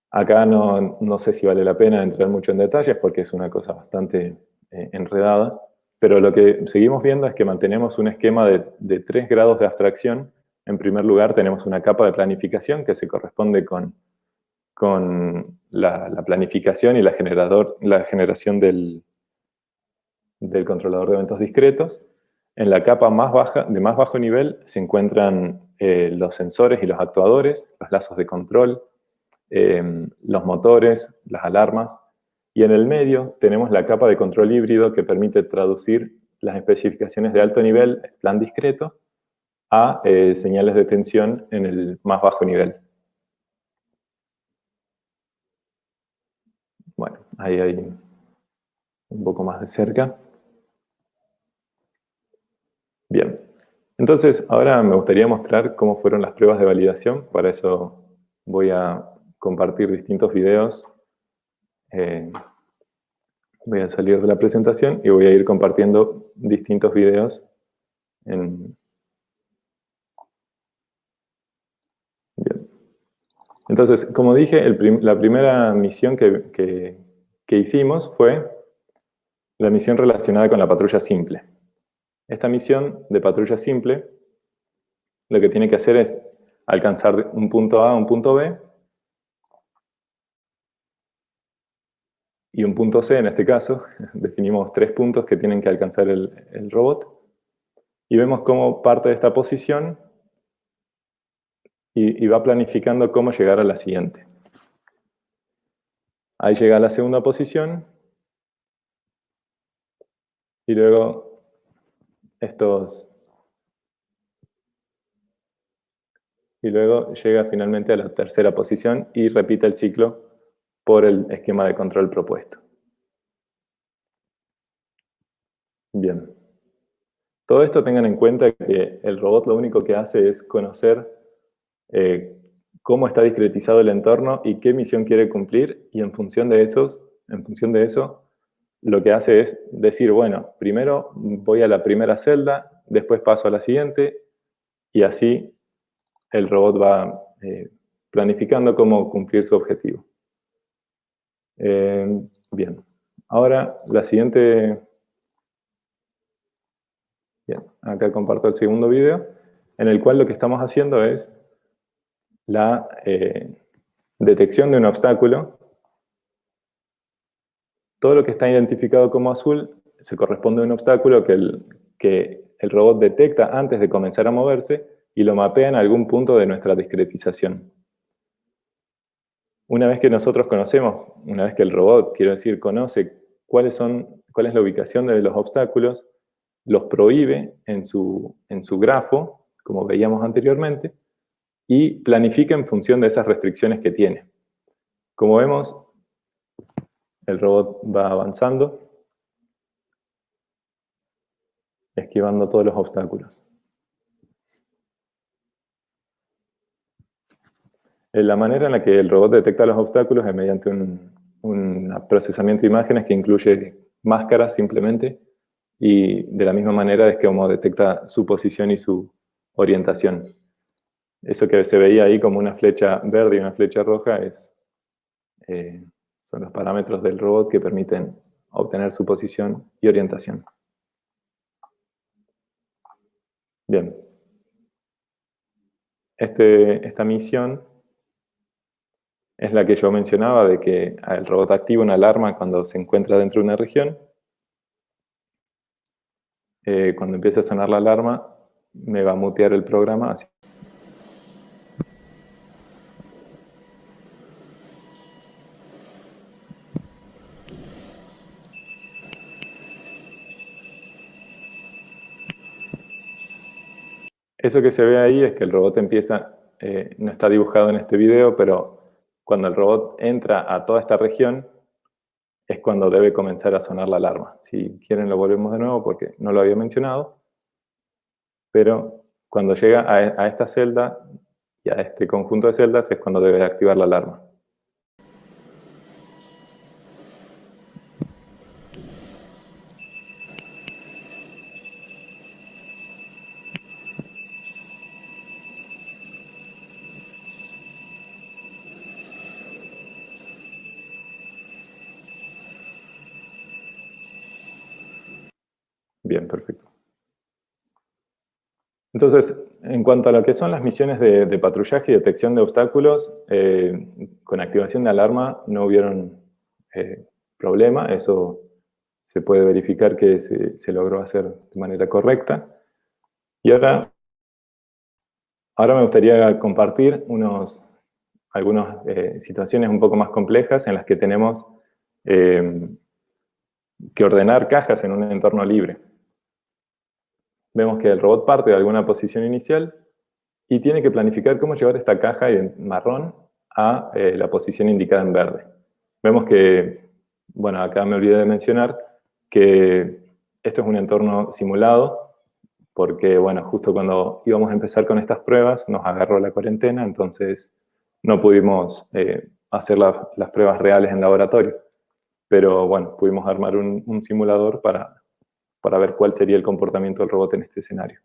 acá no sé si vale la pena entrar mucho en detalles porque es una cosa bastante enredada, pero lo que seguimos viendo es que mantenemos un esquema de 3 grados de abstracción. En primer lugar, tenemos una capa de planificación que se corresponde con la planificación y la generación del controlador de eventos discretos. En la capa más baja, de más bajo nivel, se encuentran los sensores y los actuadores, los lazos de control, los motores, las alarmas. Y en el medio tenemos la capa de control híbrido que permite traducir las especificaciones de alto nivel, plan discreto, a señales de tensión en el más bajo nivel. Bueno, ahí hay un poco más de cerca. Bien, entonces ahora me gustaría mostrar cómo fueron las pruebas de validación. Para eso voy a compartir distintos videos. Voy a salir de la presentación y voy a ir compartiendo distintos videos. Bien. Entonces, como dije, la primera misión que hicimos fue la misión relacionada con la patrulla simple. Esta misión de patrulla simple lo que tiene que hacer es alcanzar un punto A a un punto B y un punto C en este caso. Definimos 3 puntos que tienen que alcanzar el robot y vemos cómo parte de esta posición y va planificando cómo llegar a la siguiente. Ahí llega a la segunda posición y luego llega finalmente a la tercera posición y repite el ciclo por el esquema de control propuesto. Bien. Todo esto tengan en cuenta que el robot lo único que hace es conocer cómo está discretizado el entorno y qué misión quiere cumplir, y en función de eso, lo que hace es decir, bueno, primero voy a la primera celda, después paso a la siguiente, y así el robot va planificando cómo cumplir su objetivo. Bien, ahora la siguiente... Bien, acá comparto el segundo video, en el cual lo que estamos haciendo es la detección de un obstáculo. Todo lo que está identificado como azul se corresponde a un obstáculo que el robot detecta antes de comenzar a moverse y lo mapea en algún punto de nuestra discretización. Una vez que nosotros conocemos, una vez que el robot, quiero decir, conoce cuál es la ubicación de los obstáculos, los prohíbe en su grafo, como veíamos anteriormente, y planifica en función de esas restricciones que tiene. Como vemos, el robot va avanzando, esquivando todos los obstáculos. La manera en la que el robot detecta los obstáculos es mediante un procesamiento de imágenes que incluye máscaras simplemente, y de la misma manera es como detecta su posición y su orientación. Eso que se veía ahí como una flecha verde y una flecha roja son los parámetros del robot que permiten obtener su posición y orientación. Bien. Esta misión es la que yo mencionaba, de que el robot activa una alarma cuando se encuentra dentro de una región. Cuando empiece a sonar la alarma, me va a mutear el programa. Eso que se ve ahí es que el robot empieza, no está dibujado en este video, pero cuando el robot entra a toda esta región, es cuando debe comenzar a sonar la alarma. Si quieren lo volvemos de nuevo porque no lo había mencionado, pero cuando llega a esta celda y a este conjunto de celdas es cuando debe activar la alarma. Bien, perfecto. Entonces, en cuanto a lo que son las misiones de patrullaje y detección de obstáculos, con activación de alarma no hubieron problema. Eso se puede verificar que se logró hacer de manera correcta. Y ahora me gustaría compartir algunas situaciones un poco más complejas en las que tenemos que ordenar cajas en un entorno libre. Vemos que el robot parte de alguna posición inicial y tiene que planificar cómo llevar esta caja en marrón a la posición indicada en verde. Vemos que, bueno, acá me olvidé de mencionar que esto es un entorno simulado porque, bueno, justo cuando íbamos a empezar con estas pruebas nos agarró la cuarentena, entonces no pudimos hacer las pruebas reales en laboratorio. Pero, bueno, pudimos armar un simulador para ver cuál sería el comportamiento del robot en este escenario.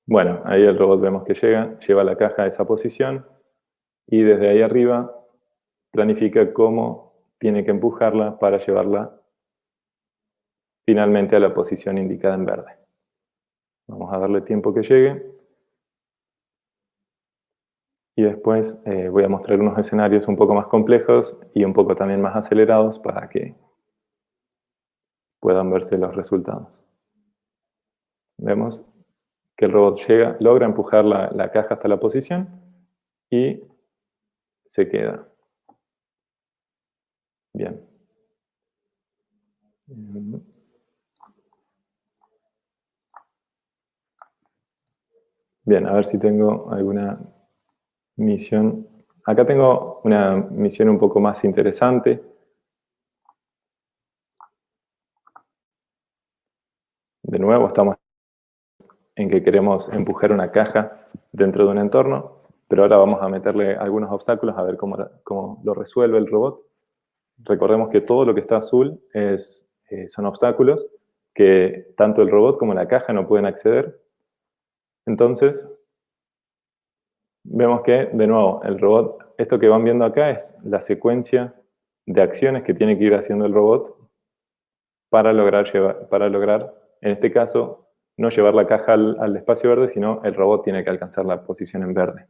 Bueno, ahí el robot vemos que llega, lleva la caja a esa posición y desde ahí arriba planifica cómo tiene que empujarla para llevarla finalmente a la posición indicada en verde. Vamos a darle tiempo que llegue y después voy a mostrar unos escenarios un poco más complejos y un poco también más acelerados para que puedan verse los resultados. Vemos que el robot logra empujar la caja hasta la posición y se queda. Bien. Bien, a ver si tengo alguna misión. Acá tengo una misión un poco más interesante. De nuevo, estamos en que queremos empujar una caja dentro de un entorno, pero ahora vamos a meterle algunos obstáculos a ver cómo lo resuelve el robot. Recordemos que todo lo que está azul son obstáculos que tanto el robot como la caja no pueden acceder. Entonces, vemos que, de nuevo, el robot, esto que van viendo acá es la secuencia de acciones que tiene que ir haciendo el robot para lograr, en este caso, no llevar la caja al espacio verde, sino el robot tiene que alcanzar la posición en verde.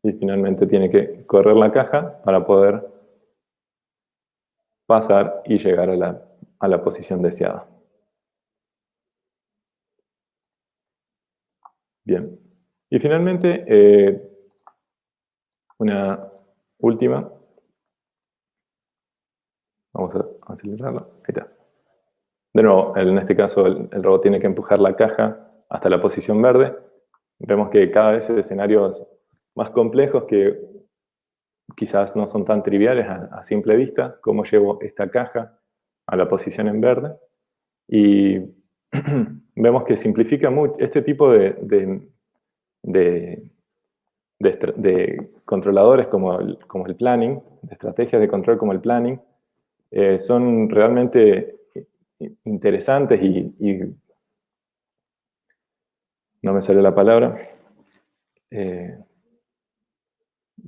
Y finalmente tiene que correr la caja para poder pasar y llegar a la posición deseada. Bien. Y finalmente, una última. Vamos a acelerarlo. Ahí está. De nuevo, en este caso el robot tiene que empujar la caja hasta la posición verde. Vemos que cada vez hay escenarios más complejos que quizás no son tan triviales a simple vista, cómo llevo esta caja a la posición en verde. Y vemos que simplifica mucho este tipo de controladores como el planning, de estrategias de control como el planning, son realmente interesantes y no me sale la palabra.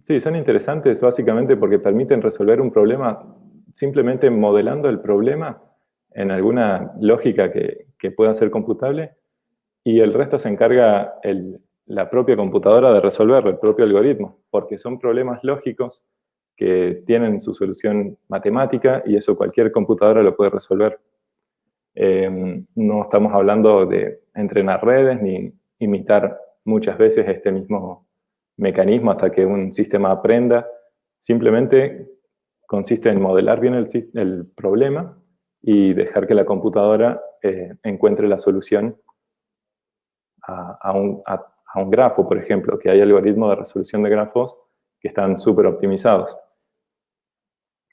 Sí, son interesantes básicamente porque permiten resolver un problema simplemente modelando el problema en alguna lógica que pueda ser computable, y el resto se encarga la propia computadora de resolverlo, el propio algoritmo, porque son problemas lógicos que tienen su solución matemática y eso cualquier computadora lo puede resolver. No estamos hablando de entrenar redes ni imitar muchas veces este mismo mecanismo hasta que un sistema aprenda. Simplemente consiste en modelar bien el problema y dejar que la computadora encuentre la solución a un grafo, por ejemplo, que hay algoritmos de resolución de grafos que están súper optimizados.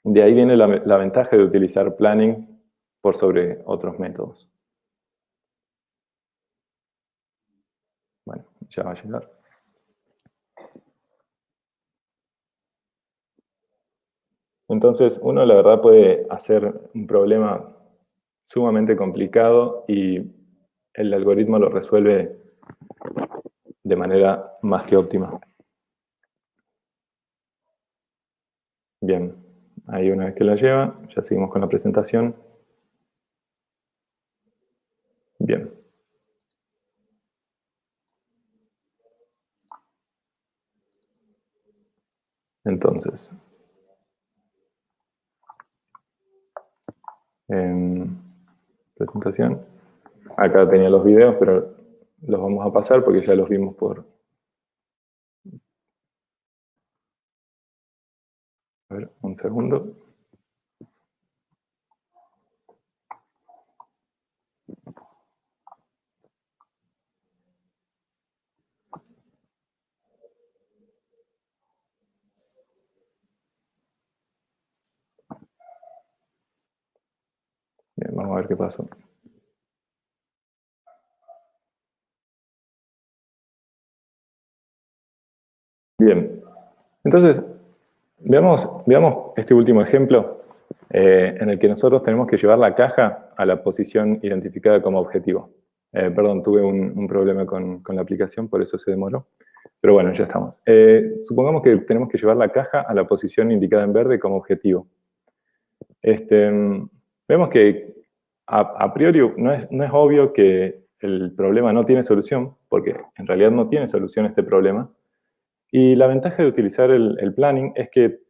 De ahí viene la ventaja de utilizar planning por sobre otros métodos. Bueno, ya va a llegar. Entonces, uno la verdad puede hacer un problema sumamente complicado y el algoritmo lo resuelve de manera más que óptima. Bien, ahí una vez que la lleva, ya seguimos con la presentación. Bien. Entonces, presentación. Acá tenía los videos, pero los vamos a pasar porque ya los vimos por... A ver, un segundo. Bien, vamos a ver qué pasó. Bien, entonces, veamos este último ejemplo en el que nosotros tenemos que llevar la caja a la posición identificada como objetivo. Perdón, tuve un problema con la aplicación, por eso se demoró. Pero bueno, ya estamos. Supongamos que tenemos que llevar la caja a la posición indicada en verde como objetivo. Vemos que a priori no es obvio que el problema no tiene solución, porque en realidad no tiene solución este problema. Y la ventaja de utilizar el planning es que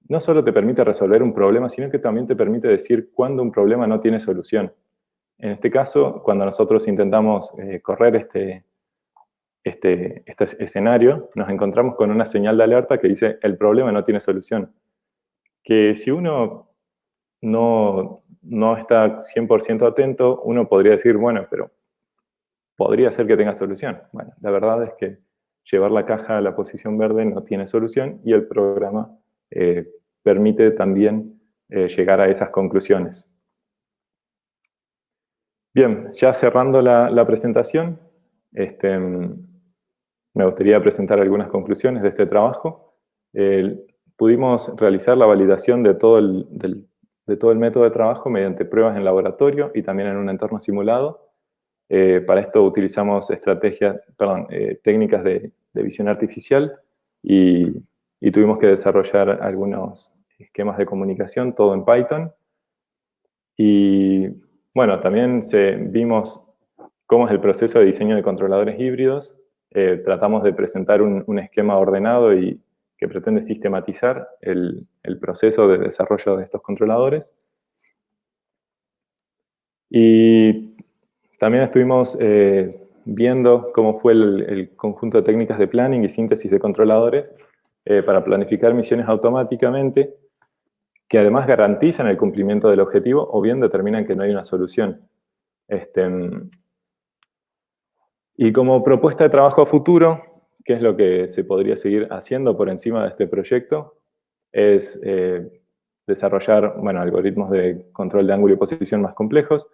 no solo te permite resolver un problema, sino que también te permite decir cuándo un problema no tiene solución. En este caso, cuando nosotros intentamos correr este escenario, nos encontramos con una señal de alerta que dice el problema no tiene solución. Que si uno no está 100% atento, uno podría decir, bueno, pero podría ser que tenga solución. Bueno, la verdad es que llevar la caja a la posición verde no tiene solución y el programa permite también llegar a esas conclusiones. Bien, ya cerrando la presentación, me gustaría presentar algunas conclusiones de este trabajo. Pudimos realizar la validación de todo el método de trabajo mediante pruebas en laboratorio y también en un entorno simulado. Para esto utilizamos técnicas de visión artificial y tuvimos que desarrollar algunos esquemas de comunicación, todo en Python. Y bueno, también vimos cómo es el proceso de diseño de controladores híbridos. Tratamos de presentar un esquema ordenado y que pretende sistematizar el proceso de desarrollo de estos controladores. Y también estuvimos viendo cómo fue el conjunto de técnicas de planning y síntesis de controladores para planificar misiones automáticamente, que además garantizan el cumplimiento del objetivo o bien determinan que no hay una solución. Y como propuesta de trabajo a futuro, ¿qué es lo que se podría seguir haciendo por encima de este proyecto? es desarrollar, bueno, algoritmos de control de ángulo y posición más complejos,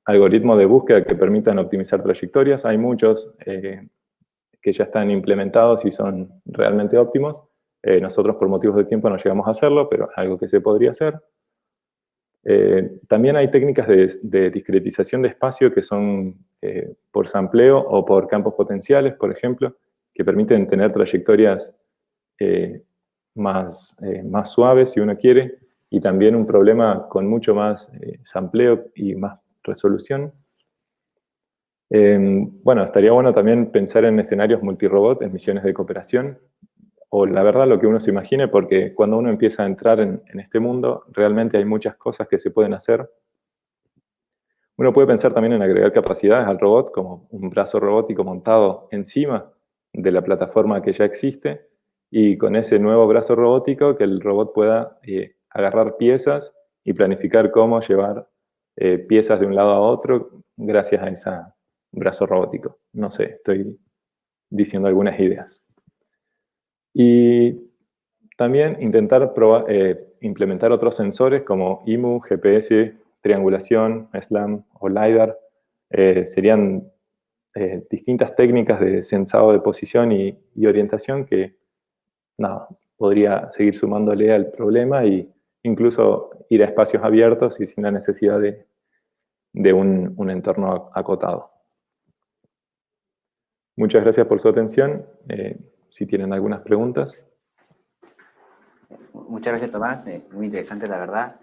algoritmos de búsqueda que permitan optimizar trayectorias. Hay muchos que ya están implementados y son realmente óptimos. Nosotros por motivos de tiempo no llegamos a hacerlo, pero es algo que se podría hacer. También hay técnicas de discretización de espacio que son por sampleo o por campos potenciales, por ejemplo, que permiten tener trayectorias más suaves, si uno quiere, y también un problema con mucho más sampleo y más resolución. Bueno, estaría bueno también pensar en escenarios multirobot, en misiones de cooperación, o la verdad lo que uno se imagine, porque cuando uno empieza a entrar en este mundo, realmente hay muchas cosas que se pueden hacer. Uno puede pensar también en agregar capacidades al robot, como un brazo robótico montado encima de la plataforma que ya existe, y con ese nuevo brazo robótico que el robot pueda agarrar piezas y planificar cómo llevar piezas de un lado a otro gracias a ese brazo robótico. No sé, estoy diciendo algunas ideas. Y también intentar implementar otros sensores como IMU, GPS, triangulación, SLAM o LiDAR. Serían distintas técnicas de sensado de posición y orientación que, nada, podría seguir sumándole al problema e incluso ir a espacios abiertos y sin la necesidad de un entorno acotado. Muchas gracias por su atención. Si tienen algunas preguntas. Muchas gracias, Tomás. Muy interesante, la verdad.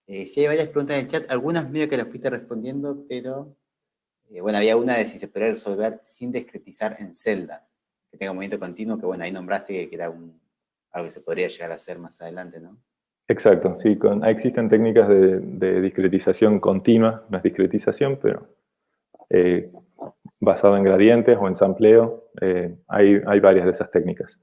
Sí hay varias preguntas en el chat, algunas medio que las fuiste respondiendo, pero bueno, había una de si se podría resolver sin discretizar en celdas, que tenga movimiento continuo, que bueno, ahí nombraste que era algo que se podría llegar a hacer más adelante, ¿no? Exacto, sí, existen técnicas de discretización continua, no es discretización, pero basado en gradientes o en sampleo, hay varias de esas técnicas.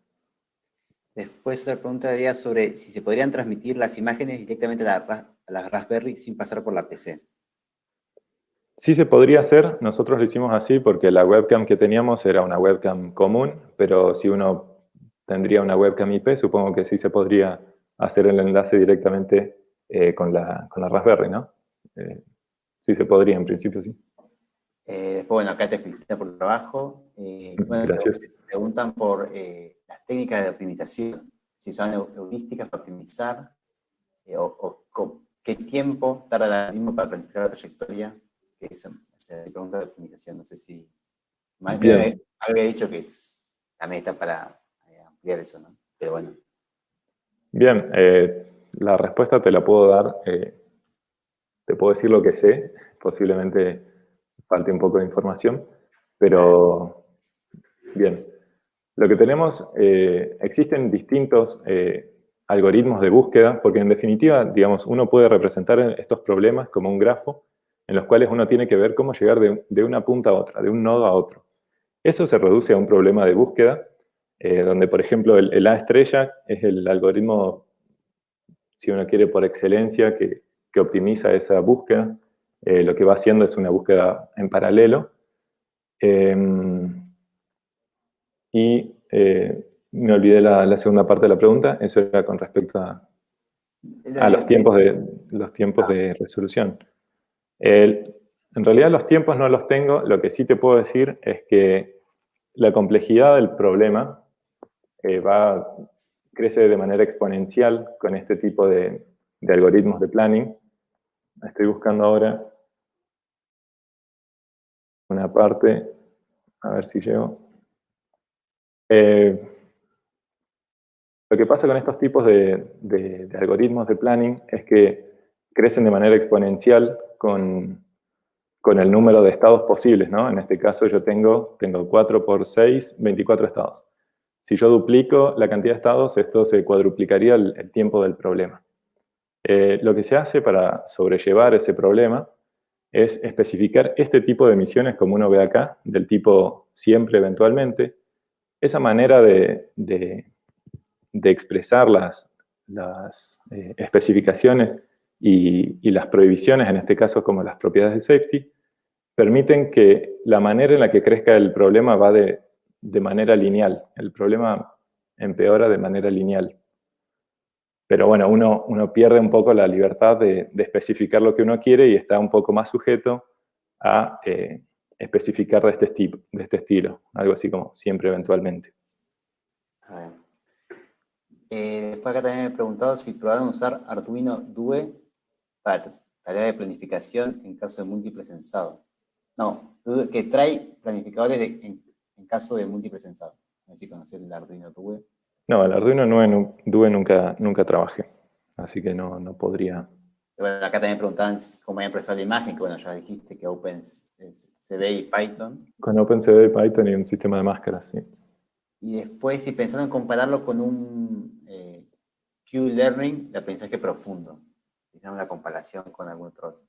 Después otra pregunta sería sobre si se podrían transmitir las imágenes directamente a la Raspberry sin pasar por la PC. Sí se podría hacer, nosotros lo hicimos así porque la webcam que teníamos era una webcam común, pero si uno tendría una webcam IP, supongo que sí se podría hacer el enlace directamente con la Raspberry, ¿no? Sí se podría, en principio sí. Después, bueno, acá te felicito por tu trabajo. Bueno, Gracias. preguntan por las técnicas de optimización, si son heurísticas para optimizar, qué tiempo tarda el algoritmo para planificar la trayectoria, que esa pregunta de optimización. No sé si... había dicho que también está para ampliar eso, ¿no? Pero bueno. Bien, la respuesta te la puedo dar, te puedo decir lo que sé, posiblemente falte un poco de información, pero bien. Lo que tenemos, existen distintos algoritmos de búsqueda, porque en definitiva, digamos, uno puede representar estos problemas como un grafo en los cuales uno tiene que ver cómo llegar de una punta a otra, de un nodo a otro. Eso se reduce a un problema de búsqueda, donde, por ejemplo, el A estrella es el algoritmo, si uno quiere, por excelencia, que optimiza esa búsqueda. Lo que va haciendo es una búsqueda en paralelo. Y me olvidé la segunda parte de la pregunta, eso era con respecto a los tiempos de resolución. En realidad los tiempos no los tengo, lo que sí te puedo decir es que la complejidad del problema crece de manera exponencial con este tipo de algoritmos de planning. Estoy buscando ahora una parte, a ver si llego. Lo que pasa con estos tipos de algoritmos de planning es que crecen de manera exponencial con el número de estados posibles, ¿no? En este caso yo tengo 4 por 6, 24 estados. Si yo duplico la cantidad de estados, esto se cuadruplicaría el tiempo del problema. Lo que se hace para sobrellevar ese problema es especificar este tipo de misiones, como uno ve acá, del tipo siempre, eventualmente. Esa manera de expresar las especificaciones y las prohibiciones, en este caso como las propiedades de safety, permiten que la manera en la que crezca el problema va de manera lineal. El problema empeora de manera lineal. pero bueno, uno pierde un poco la libertad de especificar lo que uno quiere y está un poco más sujeto a especificar de este estilo, algo así como siempre eventualmente. A ver. Después acá también me he preguntado si probaron usar Arduino Due para tarea de planificación en caso de múltiple censado. No, que trae planificadores en caso de múltiple censado. No sé si conocés el Arduino Due. No, el Arduino Due nunca trabajé, así que no podría. Bueno, acá también preguntaban cómo habían procesado la imagen, que bueno, ya dijiste que OpenCV y Python. Con OpenCV, Python y un sistema de máscaras, sí. Y después, si pensando en compararlo con un Q-Learning de aprendizaje profundo, hicieron una comparación con algún otro.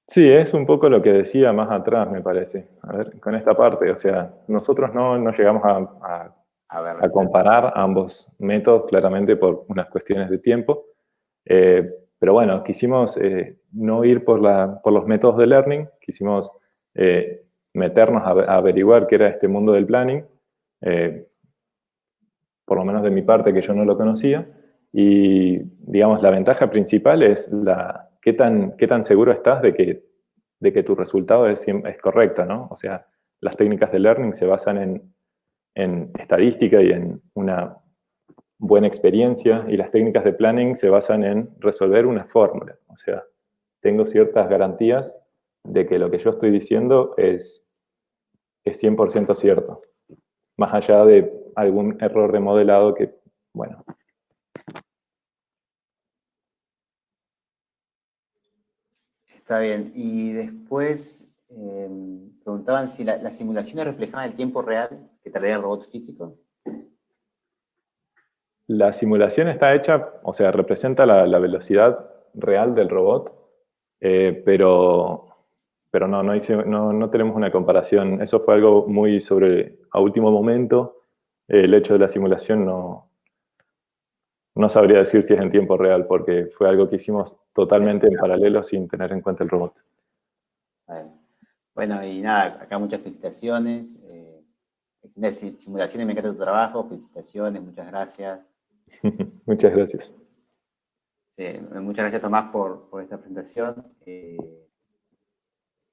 Sí, es un poco lo que decía más atrás, me parece. A ver, con esta parte, o sea, nosotros no llegamos a comparar ambos métodos, claramente por unas cuestiones de tiempo. Pero bueno, quisimos no ir por los métodos de learning, quisimos meternos a averiguar qué era este mundo del planning, por lo menos de mi parte, que yo no lo conocía. Y, digamos, la ventaja principal es qué tan seguro estás de que tu resultado es correcto, ¿no? O sea, las técnicas de learning se basan en estadística y en una buena experiencia, y las técnicas de planning se basan en resolver una fórmula. O sea, tengo ciertas garantías de que lo que yo estoy diciendo es 100% cierto, más allá de algún error de modelado que, bueno. Está bien. Y después preguntaban si las simulaciones reflejaban el tiempo real que tardaría el robot físico. La simulación está hecha, o sea, representa la velocidad real del robot, pero no tenemos una comparación. Eso fue algo muy a último momento. El hecho de la simulación no sabría decir si es en tiempo real, porque fue algo que hicimos totalmente en paralelo sin tener en cuenta el robot. Bueno, y nada, acá muchas felicitaciones. Excelentes simulaciones, me encanta tu trabajo. Felicitaciones, muchas gracias. Muchas gracias. Sí, muchas gracias, Tomás, por esta presentación.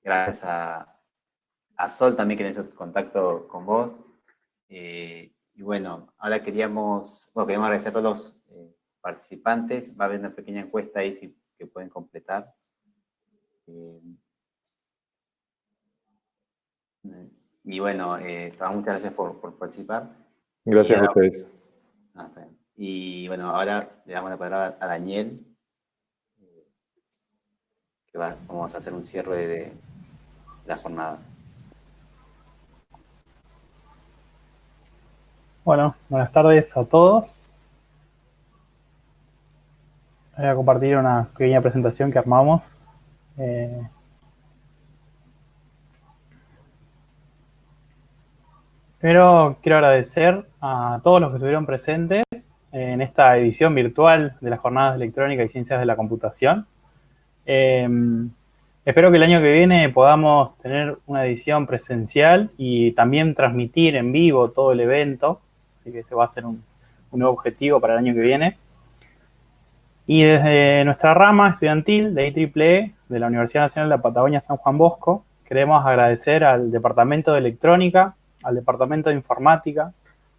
Gracias a Sol también, que hizo contacto con vos. Y bueno, ahora queríamos agradecer a todos los participantes. Va a haber una pequeña encuesta ahí que pueden completar. Y bueno, muchas gracias por participar. Gracias a ustedes. Y bueno, ahora le damos la palabra a Daniel, que vamos a hacer un cierre de la jornada. Bueno, buenas tardes a todos. Voy a compartir una pequeña presentación que armamos. Primero quiero agradecer a todos los que estuvieron presentes en esta edición virtual de las Jornadas de Electrónica y Ciencias de la Computación. Espero que el año que viene podamos tener una edición presencial y también transmitir en vivo todo el evento. Así que ese va a ser un nuevo objetivo para el año que viene. Y desde nuestra rama estudiantil de IEEE de la Universidad Nacional de la Patagonia San Juan Bosco, queremos agradecer al Departamento de Electrónica, al Departamento de Informática,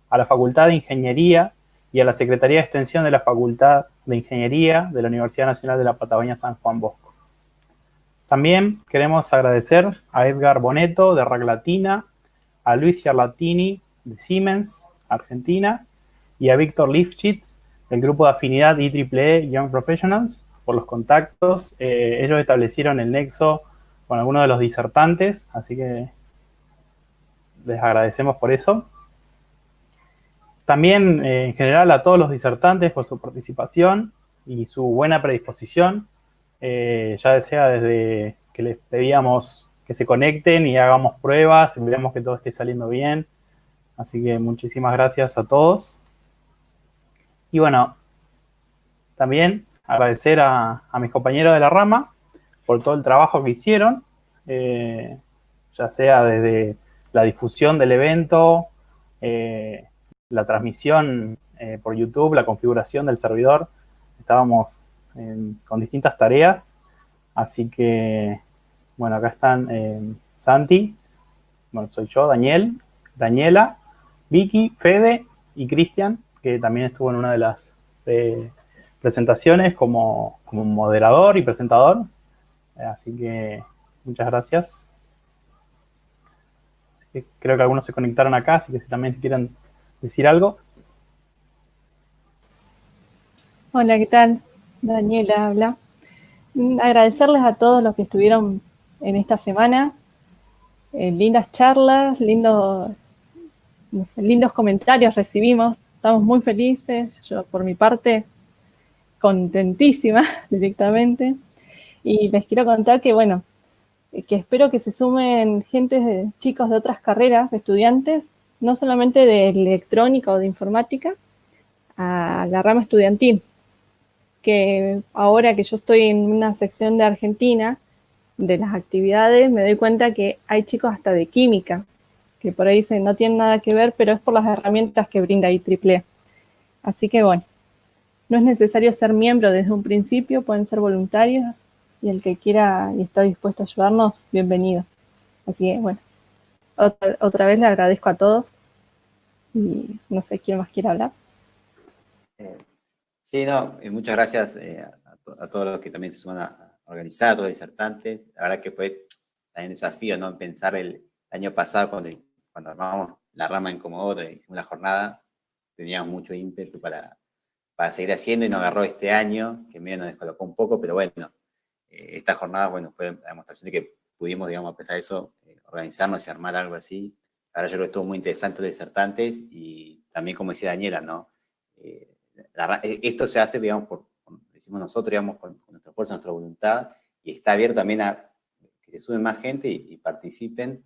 a la Facultad de Ingeniería y a la Secretaría de Extensión de la Facultad de Ingeniería de la Universidad Nacional de la Patagonia San Juan Bosco. También queremos agradecer a Edgar Boneto de RAC Latina, a Luis Ciarlatini de Siemens, Argentina, y a Víctor Lifshitz del grupo de afinidad IEEE Young Professionals por los contactos. Ellos establecieron el nexo con algunos de los disertantes, así que les agradecemos por eso. También, en general, a todos los disertantes por su participación y su buena predisposición, ya sea desde que les pedíamos que se conecten y hagamos pruebas, y veamos que todo esté saliendo bien. Así que muchísimas gracias a todos. Y bueno, también agradecer a mis compañeros de la rama por todo el trabajo que hicieron, ya sea desde la difusión del evento, la transmisión por YouTube la configuración del servidor. Estábamos con distintas tareas, así que, bueno, acá están Santi, bueno, soy yo, Daniel, Daniela, Vicky, Fede y Cristian, que también estuvo en una de las presentaciones como moderador y presentador. Así que muchas gracias. Creo que algunos se conectaron acá, así que si también quieren decir algo. Hola, ¿qué tal? Daniela habla. Agradecerles a todos los que estuvieron en esta semana. Lindas charlas, lindos comentarios recibimos. Estamos muy felices. Yo, por mi parte, contentísima directamente. Y les quiero contar que, bueno, que espero que se sumen chicos de otras carreras, estudiantes, no solamente de electrónica o de informática, a la rama estudiantil. Que ahora que yo estoy en una sección de Argentina, de las actividades, me doy cuenta que hay chicos hasta de química, que por ahí no tienen nada que ver, pero es por las herramientas que brinda IEEE. Así que bueno, no es necesario ser miembro desde un principio, pueden ser voluntarios, y el que quiera y está dispuesto a ayudarnos, bienvenido. Así que bueno, otra vez le agradezco a todos, y no sé quién más quiere hablar. Sí, no, muchas gracias a todos los que también se suman a organizar, a todos los disertantes. La verdad que fue también un desafío, ¿no? Pensar el año pasado cuando armamos la rama en Comodoro y hicimos la jornada, teníamos mucho ímpetu para seguir haciendo y nos agarró este año, que medio nos descolocó un poco, pero bueno, esta jornada, bueno, fue la demostración de que pudimos, digamos, a pesar de eso, organizarnos y armar algo así. Ahora yo creo que estuvo muy interesante los disertantes y también, como decía Daniela, ¿no? Esto se hace, digamos, decimos nosotros, digamos, con nuestra fuerza, nuestra voluntad, y está abierto también a que se sumen más gente y participen,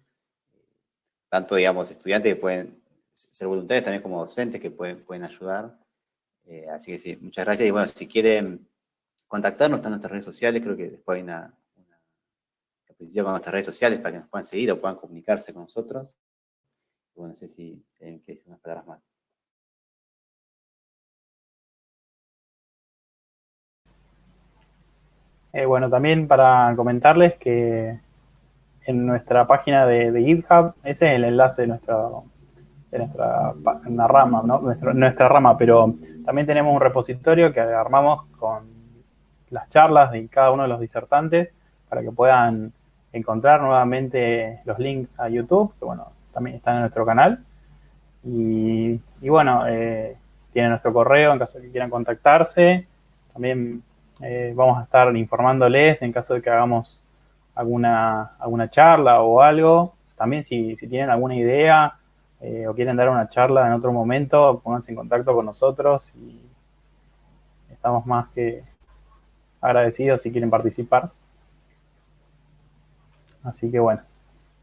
tanto, digamos, estudiantes que pueden ser voluntarios, también como docentes que pueden ayudar. Así que sí, muchas gracias. Y bueno, si quieren contactarnos, están nuestras redes sociales, creo que después hay una diapositiva con nuestras redes sociales para que nos puedan seguir o puedan comunicarse con nosotros. Y bueno, no sé si tienen que decir unas palabras más. Bueno, también para comentarles que en nuestra página de GitHub, ese es el enlace de nuestra rama, ¿no? Nuestra rama, pero también tenemos un repositorio que armamos con las charlas de cada uno de los disertantes para que puedan encontrar nuevamente los links a YouTube, que bueno, también están en nuestro canal. Y bueno, tienen nuestro correo en caso de que quieran contactarse. También vamos a estar informándoles en caso de que hagamos alguna charla o algo. También si tienen alguna idea o quieren dar una charla en otro momento, pónganse en contacto con nosotros y estamos más que agradecidos si quieren participar. Así que bueno.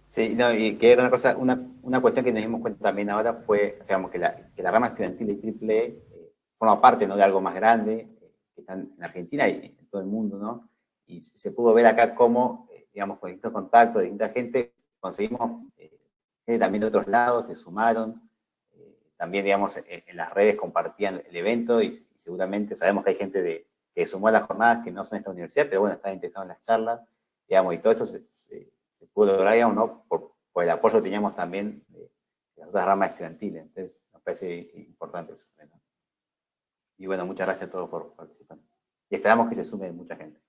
Sí, no, y que era una cosa, una cuestión que nos dimos cuenta también ahora fue, digamos, que la rama estudiantil de IEEE forma parte, ¿no?, de algo más grande, que está en Argentina y en todo el mundo, ¿no? Y se pudo ver acá cómo, digamos, con distintos contactos de distinta gente, conseguimos gente también de otros lados, se sumaron, también, digamos, en las redes compartían el evento y seguramente sabemos que hay gente que sumó a las jornadas que no son de esta universidad, pero bueno, están interesados en las charlas, digamos, y todo eso se pudo lograr, digamos, ¿no?, por el apoyo que teníamos también de las otras ramas estudiantiles. Entonces, nos parece importante eso, ¿no? Y bueno, muchas gracias a todos por participar. Y esperamos que se sume mucha gente.